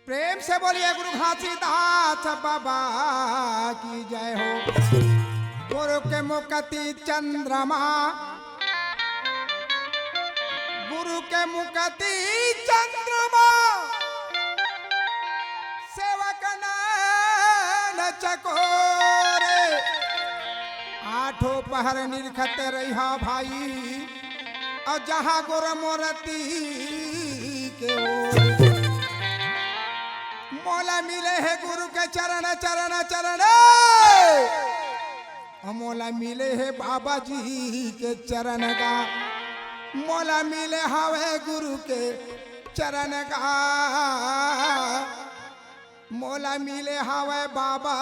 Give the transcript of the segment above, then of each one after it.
प्रेम से बोलिए गुरु घासीदास बाबा की जय हो। गुरु के मुकति चंद्रमा, गुरु के मुकति चंद्रमा, सेवक नैन चकोरे, आठों पहर निरखते रहा भाई, और जहां गुरु मूर्ति के ओर मोला मिले है गुरु के चरण चरण चरण, मोला मिले है बाबा जी के चरण का, मोला मिले हवे गुरु के चरण का, मोला मिले हवे बाबा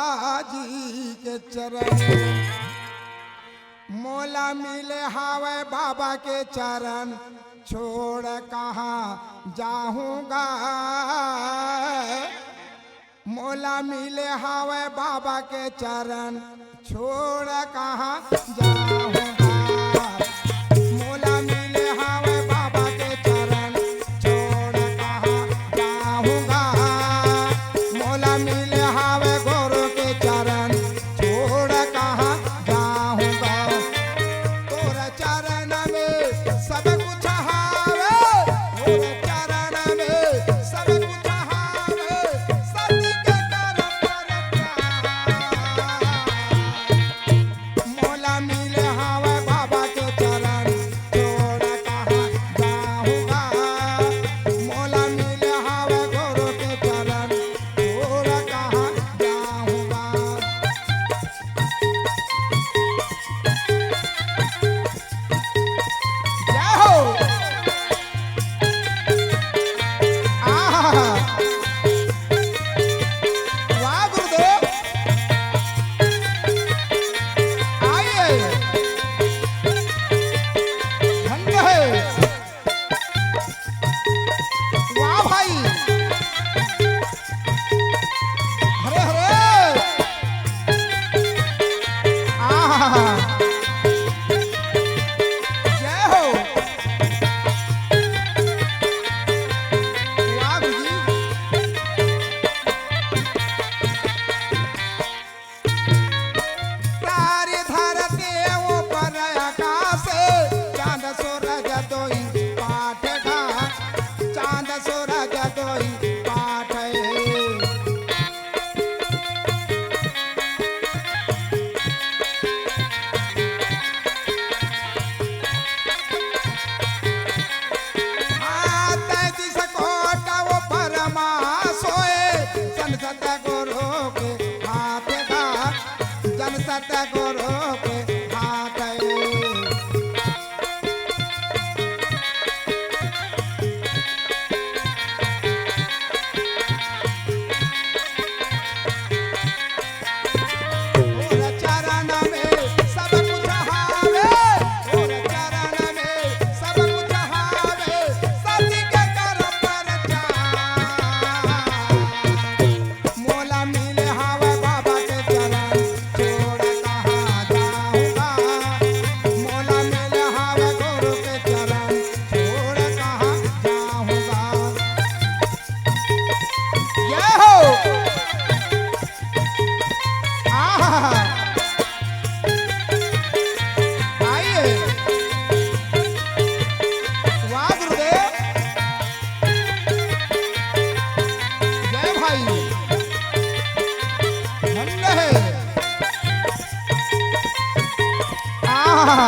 जी के चरण, मोला मिले हवे बाबा के चरण, छोड़ कहाँ जाऊंगा, मोला मिले हवे बाबा के चरण, छोड़ कहाँ जाऊंगा, मोला मिले हवे बाबा के चरण, छोड़ कहाँ जाऊंगा, मोला मिले हवे गुरु के चरण, छोड़ कहाँ जाऊंगा, तोरा चरण में सब कुछ हावे, तोरा चरण में सब कुछ हावे, सती के करम पर मोला मिले हावे बाबा के चरण, छोड़ कहाँ जाऊंगा, मोला मिले हावे गुरु के चरण, छोड़ कहाँ जाऊंगा। जय हो। आहा, वाह गुरुदेव, आइए, धन्य है, वाह भाई, हरे हरे, आहा, जय हो, वाह गुरुजी, तारी धरती ऊपर आकाश, चांद सूरज दोई पाठ का, चांद सूरज दोई पाठ, तैतीस कोट वो परमा सोए, जन सत गुरु के हाथ का, जन सत गुरु के हाथ, और चरण में सब कुछ हावे, और चरण में सब कुछ हावे, सती के करम पर मोला मिले हावे बाबा के चरण, छोड़ कहाँ जाऊंगा, मोला मिले हावे गुरु के चरण, छोड़ कहाँ जाऊंगा। जय हो। आहा, आइए, वाह गुरुदेव, जय भाई, धन्य है, आहा,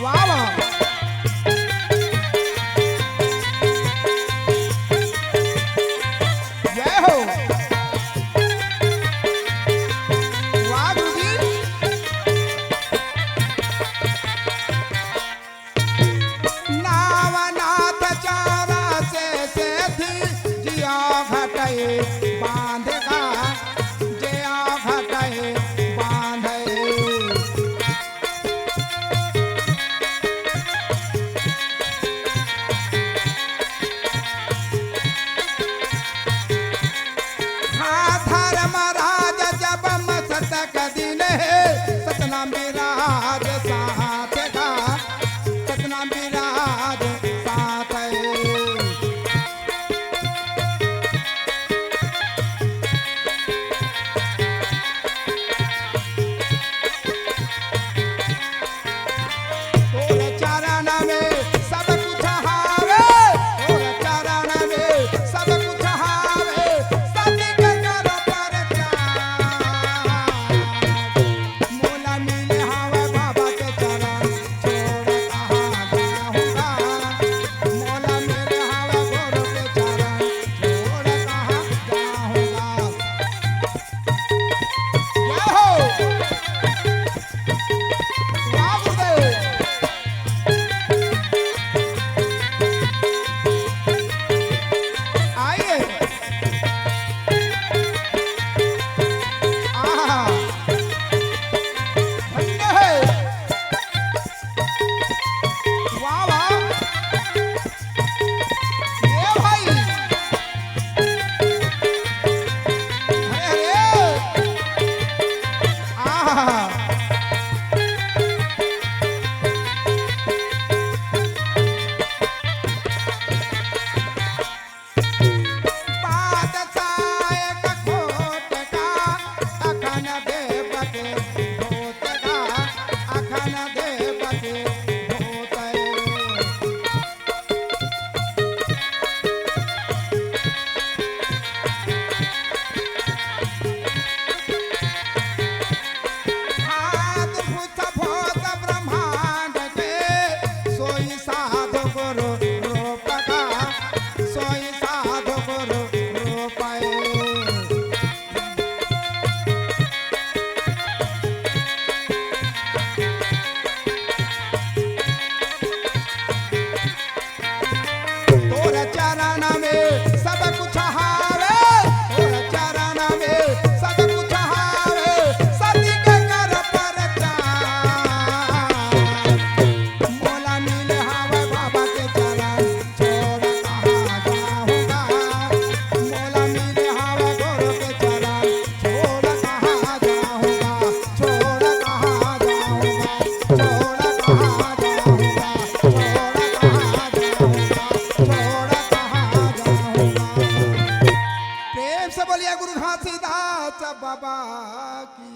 वाह वाह, जय हो, वाह गुरुजी, नावनाथ चौरासे थी, जिया घटाए बांध का, जिया घटाए बांध, हाँ धर्मराज जब मस्तक दिन है, सतनाम विराज साथ का, सतनाम विराज गुरु रूप का सोई साधु गुरु रूप तोर चरण में सब कुछ हावे तोर चरण में सब कुछ हावे सती के कर पर मोला मिले हावे बाबा के चरण छोड़ कहाँ जाऊंगा मोला मिले हावे गुरु के चरण छोड़ कहाँ जाऊंगा छोड़ कहाँ जाऊंगा छोड़ कहाँ जाऊंगा छोड़ कहाँ जाऊंगा प्रेम से बोलिए गुरु घासीदास बाबा की